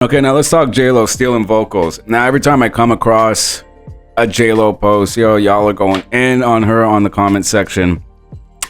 Okay, now let's talk JLo stealing vocals. Now, every time I come across a JLo post, y'all are going in on her on the comment section.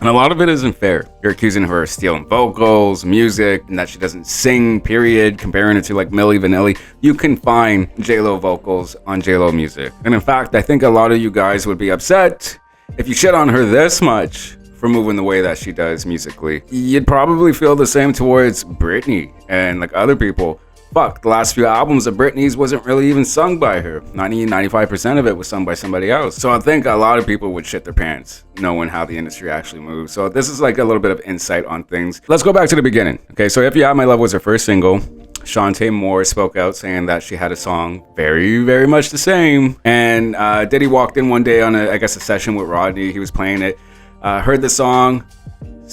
And a lot of it isn't fair. You're accusing her of stealing vocals, music, and that she doesn't sing, period, comparing it to like Milli Vanilli. You can find JLo vocals on JLo music. And in fact, I think a lot of you guys would be upset if you shit on her this much for moving the way that she does musically. You'd probably feel the same towards Britney and like other people. Fuck, the last few albums of Britney's wasn't really even sung by her. 95% of it was sung by somebody else. So I think a lot of people would shit their pants knowing how the industry actually moves. So this is like a little bit of insight on things. Let's go back to the beginning. Okay, so If You Have My Love was her first single. Shantae Moore spoke out saying that she had a song very, very much the same. And Diddy walked in one day on a session with Rodney. He was playing it, heard the song,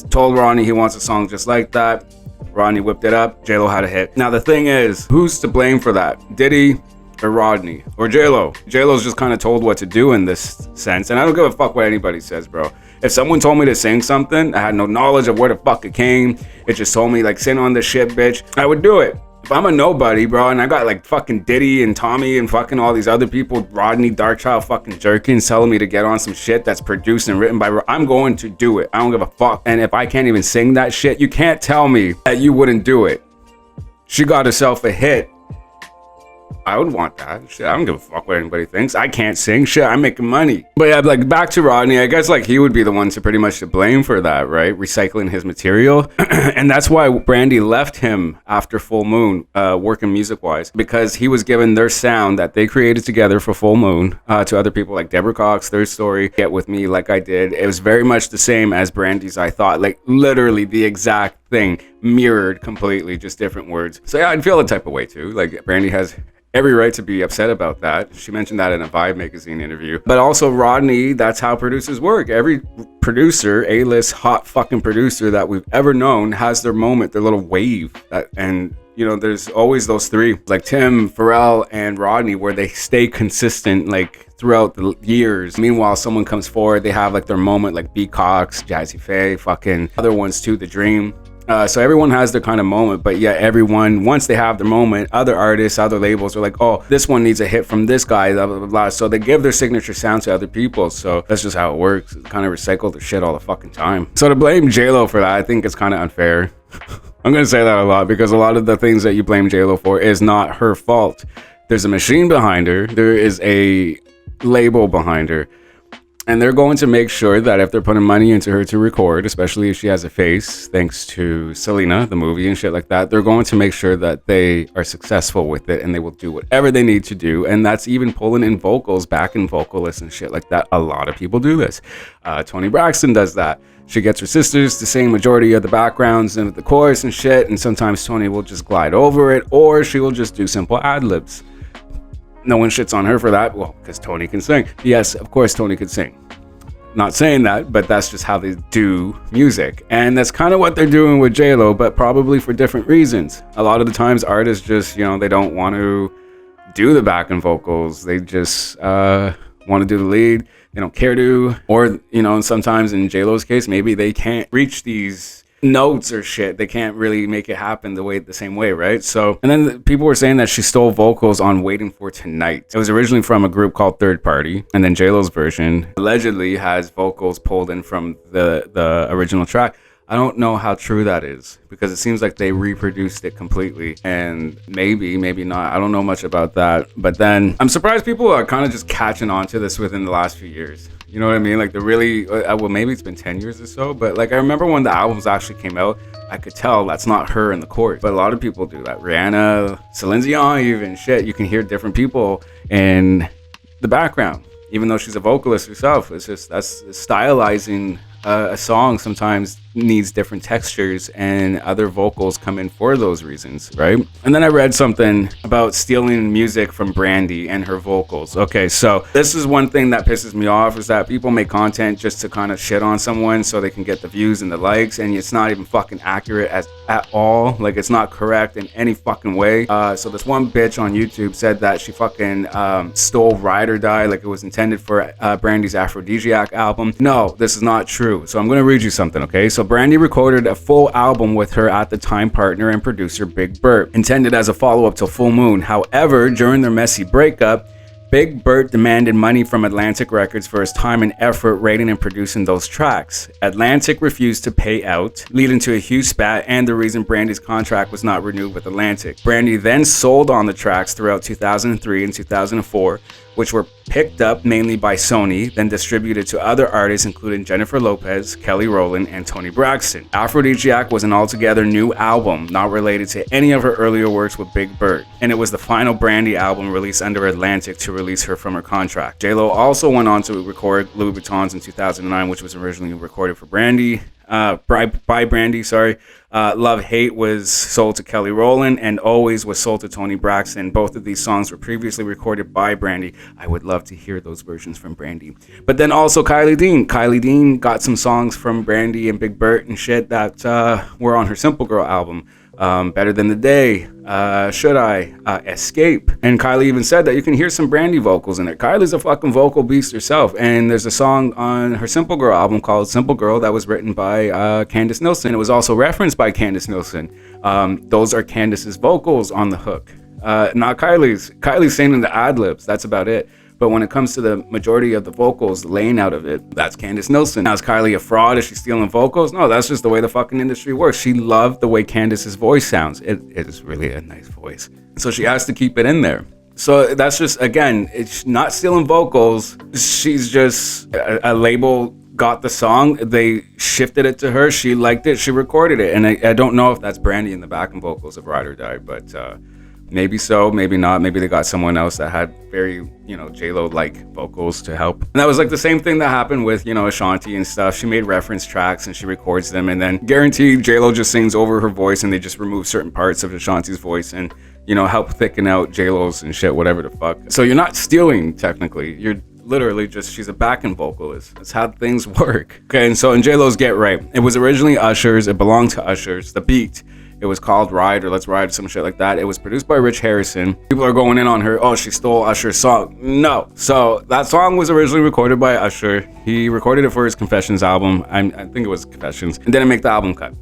told Rodney he wants a song just like that. Rodney whipped it up. JLo had a hit. Now the thing is, who's to blame for that? Diddy or Rodney or JLo? JLo's just kind of told what to do in this sense, and I don't give a fuck what anybody says, bro. If someone told me to sing something, I had no knowledge of where the fuck it came. It just told me like sing on this shit, bitch. I would do it. If I'm a nobody, bro, and I got like fucking Diddy and Tommy and fucking all these other people, Rodney, Darkchild, fucking Jerkins telling me to get on some shit that's produced and written by, I'm going to do it. I don't give a fuck. And if I can't even sing that shit, you can't tell me that you wouldn't do it. She got herself a hit. I would want that. Shit, I don't give a fuck what anybody thinks. I can't sing. Shit, I'm making money. But yeah, like back to Rodney, I guess like he would be the one to pretty much to blame for that, right? Recycling his material. And that's why Brandy left him after Full Moon, working music-wise, because he was given their sound that they created together for Full Moon to other people like Deborah Cox, Third Story, Get With Me, Like I Did. It was very much the same as Brandy's, I thought. Like literally the exact thing, mirrored completely, just different words. So yeah, I'd feel a type of way too. Like Brandy has every right to be upset about that. She mentioned that in a Vibe magazine interview. But also Rodney, that's how producers work. Every producer, A-list hot fucking producer that we've ever known has their moment, their little wave. And you know, there's always those three, like Tim, Pharrell, and Rodney, where they stay consistent like throughout the years. Meanwhile, someone comes forward, they have like their moment, like B. Cox, Jazzy Faye, fucking other ones too, The Dream. So everyone has their kind of moment, but yeah, everyone, once they have their moment, other artists, other labels are like, oh, this one needs a hit from this guy, blah, blah, blah, blah. So they give their signature sound to other people. So that's just how it works. It's kind of recycle their shit all the fucking time. So to blame JLo for that, I think it's kind of unfair. I'm going to say that a lot because a lot of the things that you blame JLo for is not her fault. There's a machine behind her. There is a label behind her. And they're going to make sure that if they're putting money into her to record, especially if she has a face, thanks to Selena, the movie and shit like that, they're going to make sure that they are successful with it and they will do whatever they need to do. And that's even pulling in vocals, backing vocalists and shit like that. A lot of people do this. Toni Braxton does that. She gets her sisters to sing majority of the backgrounds and the chorus and shit. And sometimes Toni will just glide over it, or she will just do simple ad-libs. No one shits on her for that. Well, because Toni can sing. Yes, of course Toni can sing. Not saying that, but that's just how they do music. And that's kind of what they're doing with JLo, but probably for different reasons. A lot of the times artists just, you know, they don't want to do the backing vocals. They just want to do the lead. They don't care to. Or, you know, sometimes in JLo's case, maybe they can't reach these notes or shit. They can't really make it happen the same way, right? So, and then people were saying that she stole vocals on Waiting for Tonight. It was originally from a group called Third Party, and then JLo's version allegedly has vocals pulled in from the original track. I don't know how true that is because it seems like they reproduced it completely, and maybe not. I don't know much about that. But then I'm surprised people are kind of just catching on to this within the last few years. You know what I mean? Like, well, maybe it's been 10 years or so, but like I remember when the albums actually came out, I could tell that's not her in the chorus. But a lot of people do that. Rihanna, Celine Dion, even shit. You can hear different people in the background, even though she's a vocalist herself. It's just that's stylizing. A song sometimes needs different textures, and other vocals come in for those reasons, right? And then I read something about stealing music from Brandy and her vocals. Okay, so this is one thing that pisses me off, is that people make content just to kind of shit on someone so they can get the views and the likes, and it's not even fucking accurate at all. Like, it's not correct in any fucking way. So this one bitch on YouTube said that she fucking stole Ride or Die, like it was intended for Brandy's Aphrodisiac album. No, this is not true. So I'm going to read you something, okay? So Brandy recorded a full album with her at the time partner and producer Big Bert, intended as a follow-up to Full Moon. However, during their messy breakup, Big Bert demanded money from Atlantic Records for his time and effort writing and producing those tracks. Atlantic refused to pay out, leading to a huge spat and the reason Brandy's contract was not renewed with Atlantic. Brandy then sold on the tracks throughout 2003 and 2004, which were picked up mainly by Sony, then distributed to other artists including Jennifer Lopez, Kelly Rowland, and Toni Braxton. Aphrodisiac was an altogether new album, not related to any of her earlier works with Big Bert, and it was the final Brandy album released under Atlantic to release her from her contract. JLo also went on to record Louis Vuitton's in 2009, which was originally recorded for Brandy. By Brandy, sorry. Love Hate was sold to Kelly Rowland and Always was sold to Toni Braxton. Both of these songs were previously recorded by Brandy. I would love to hear those versions from Brandy. But then also Kylie Dean. Kylie Dean got some songs from Brandy and Big Bert and shit that were on her Simple Girl album. Better Than the Day, Should I, Escape. And Kylie even said that you can hear some Brandy vocals in it. Kylie's a fucking vocal beast herself. And there's a song on her Simple Girl album called Simple Girl that was written by Candace Nilsson. It was also referenced by Candace Nilsson. Those are Candace's vocals on the hook, not Kylie's. Kylie's singing the ad-libs, that's about it. But when it comes to the majority of the vocals laying out of it, that's Candace Nilsson. Now, is Kylie a fraud? Is she stealing vocals? No, that's just the way the fucking industry works. She loved the way Candace's voice sounds. It is really a nice voice. So she has to keep it in there. So that's just, again, it's not stealing vocals. She's just a label got the song, they shifted it to her, she liked it, she recorded it. And I don't know if that's Brandy in the backing vocals of Ride or Die, but maybe so, maybe not. Maybe they got someone else that had very, JLo-like vocals to help. And that was like the same thing that happened with, Ashanti and stuff. She made reference tracks and she records them, and then guaranteed JLo just sings over her voice and they just remove certain parts of Ashanti's voice and, help thicken out JLo's and shit, whatever the fuck. So you're not stealing, technically. You're literally just, she's a backing vocalist. That's how things work. Okay, and so in JLo's Get Right, it was originally Usher's. It belonged to Usher's. The beat, it was called Ride or Let's Ride, some shit like that. It was produced by Rich Harrison. People are going in on her, oh, she stole Usher's song. No. So that song was originally recorded by Usher. He recorded it for his Confessions album. I think it was Confessions. And didn't make the album cut.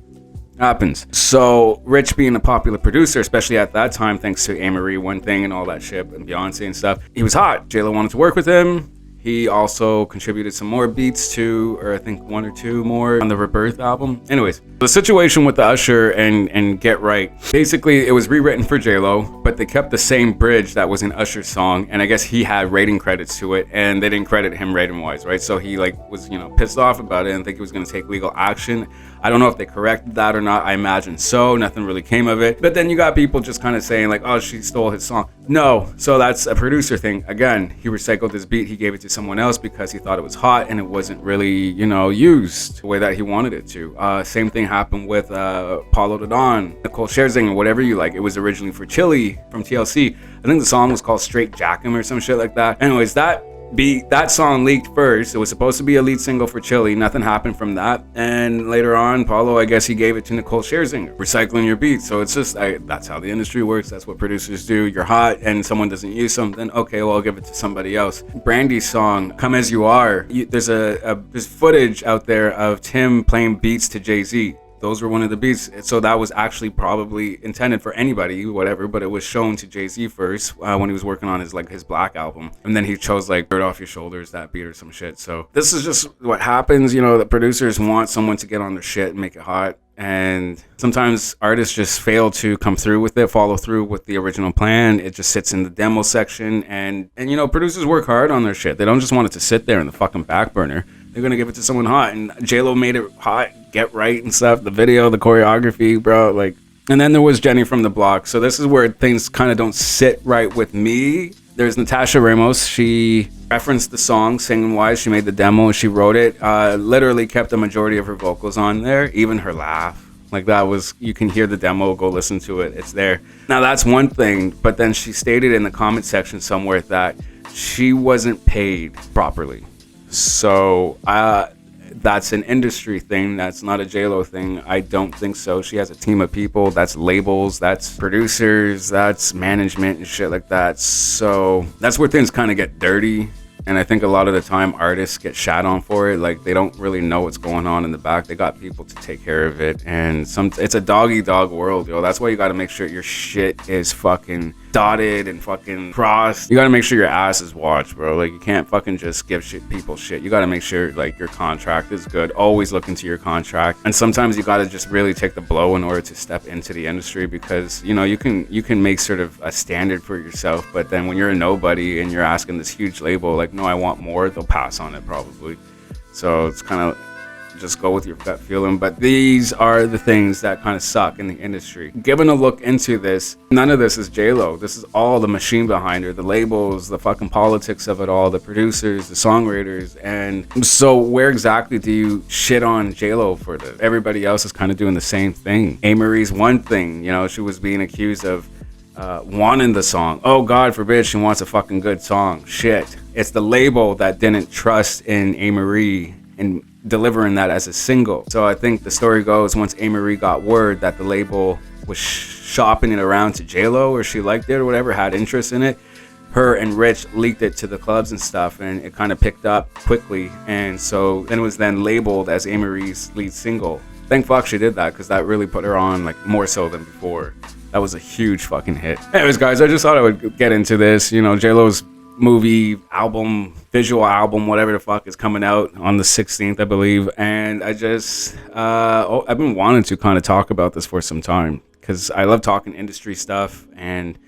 Happens. So Rich, being a popular producer, especially at that time, thanks to Amerie, One Thing and all that shit, and Beyonce and stuff, he was hot. JLo wanted to work with him. He also contributed some more beats to, or I think one or two more on the Rebirth album. Anyways, the situation with the Usher and Get Right, basically it was rewritten for JLo, but they kept the same bridge that was in Usher's song, and I guess he had rating credits to it, and they didn't credit him rating wise, right? So he was, pissed off about it and think he was gonna take legal action. I don't know if they corrected that or not. I imagine so. Nothing really came of it. But then you got people just kind of saying like, oh, she stole his song. No. So that's a producer thing. Again, he recycled his beat. He gave it to someone else because he thought it was hot and it wasn't really, used the way that he wanted it to. Same thing happened with Paulo da Don, Nicole Scherzinger, whatever you like. It was originally for Chili from TLC. I think the song was called Straight Jack 'Em or some shit like that. Anyways, that song leaked first. It was supposed to be a lead single for Chili. Nothing happened from that. And later on, Paulo, I guess he gave it to Nicole Scherzinger, recycling your beats. So it's just, that's how the industry works. That's what producers do. You're hot and someone doesn't use something. Okay, well, I'll give it to somebody else. Brandy's song, Come As You Are, there's there's footage out there of Tim playing beats to Jay-Z. Those were one of the beats. So that was actually probably intended for anybody, whatever, but it was shown to Jay-Z first when he was working on his Black album. And then he chose Dirt Off Your Shoulders, that beat or some shit. So this is just what happens, the producers want someone to get on their shit and make it hot. And sometimes artists just fail to come through with it, follow through with the original plan. It just sits in the demo section. And producers work hard on their shit. They don't just want it to sit there in the fucking back burner. They're gonna give it to someone hot, and JLo made it hot, Get Right and stuff. The video, the choreography, bro. And then there was Jenny from the Block. So this is where things kind of don't sit right with me. There's Natasha Ramos. She referenced the song singing wise. She made the demo. She wrote it. Literally kept the majority of her vocals on there, even her laugh. That was, you can hear the demo. Go listen to it. It's there. Now that's one thing, but then she stated in the comment section somewhere that she wasn't paid properly. So that's an industry thing. That's not a JLo thing. I don't think so. She has a team of people. That's labels. That's producers. That's management and shit like that. So that's where things kind of get dirty. And I think a lot of the time artists get shat on for it. Like, they don't really know what's going on in the back. They got people to take care of it. And it's a doggy dog world, yo. That's why you got to make sure your shit is fucking dotted and fucking crossed. You got to make sure your ass is watched, bro. Like, you can't fucking just give people shit. You got to make sure, like, your contract is good. Always look into your contract. And sometimes you got to just really take the blow in order to step into the industry, because, you know, you can make sort of a standard for yourself. But then when you're a nobody and you're asking this huge label, like, no, I want more, they'll pass on it probably. So it's kind of just go with your gut feeling. But these are the things that kind of suck in the industry. Given a look into this, none of this is JLo. This is all the machine behind her, the labels, the fucking politics of it all, the producers, the songwriters. And so where exactly do you shit on JLo for this? Everybody else is kind of doing the same thing. Ameriie's one thing, you know, she was being accused of wanting the song. Oh, God forbid she wants a fucking good song. Shit. It's the label that didn't trust in Ameriie and delivering that as a single. So I think the story goes, once Ameriie got word that the label was shopping it around to JLo, or she liked it or whatever, had interest in it, her and Rich leaked it to the clubs and stuff, and it kind of picked up quickly. And so then it was then labeled as Ameriie's lead single. Thank fuck she did that, because that really put her on, like, more so than before. That was a huge fucking hit. Anyways, guys, I just thought I would get into this. You know, JLo's movie, album, visual album, whatever the fuck, is coming out on the 16th, I believe. And I just, I've been wanting to kind of talk about this for some time, because I love talking industry stuff. And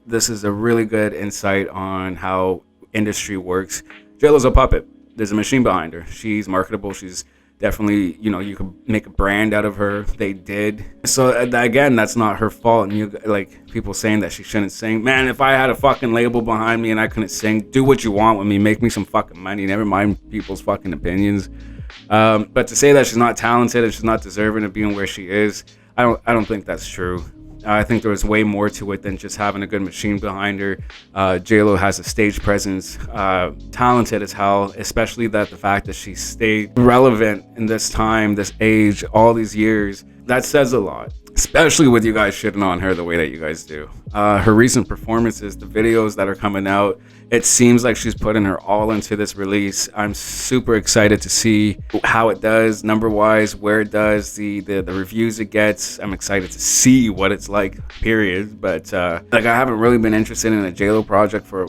this is a really good insight on how industry works. JLo's a puppet. There's a machine behind her. She's marketable. She's definitely, you know, you could make a brand out of her. They did. So again, that's not her fault. And you, like, people saying that she shouldn't sing. Man, if I had a fucking label behind me and I couldn't sing, do what you want with me, make me some fucking money, never mind people's fucking opinions. But to say that she's not talented and she's not deserving of being where she is, I don't think that's true. I think there was way more to it than just having a good machine behind her. JLo has a stage presence, talented as hell, especially that the fact that she stayed relevant in this time, this age, all these years. That says a lot, especially with you guys shitting on her the way that you guys do. Her recent performances, the videos that are coming out, it seems like she's putting her all into this release. I'm super excited to see how it does, number-wise, where it does, the reviews it gets. I'm excited to see what it's like, period. But like, I haven't really been interested in a JLo project for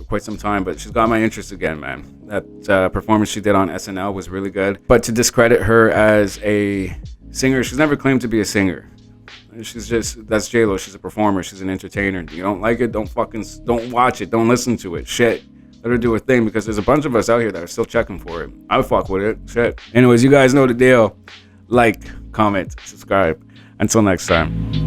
quite some time, but she's got my interest again, man. That performance she did on SNL was really good. But to discredit her as a singer, she's never claimed to be a singer. She's just, that's JLo. She's a performer. She's an entertainer. You don't like it, don't watch it. Don't listen to it. Shit. Let her do her thing, because there's a bunch of us out here that are still checking for it. I would fuck with it. Shit. Anyways, you guys know the deal. Like, comment, subscribe. Until next time.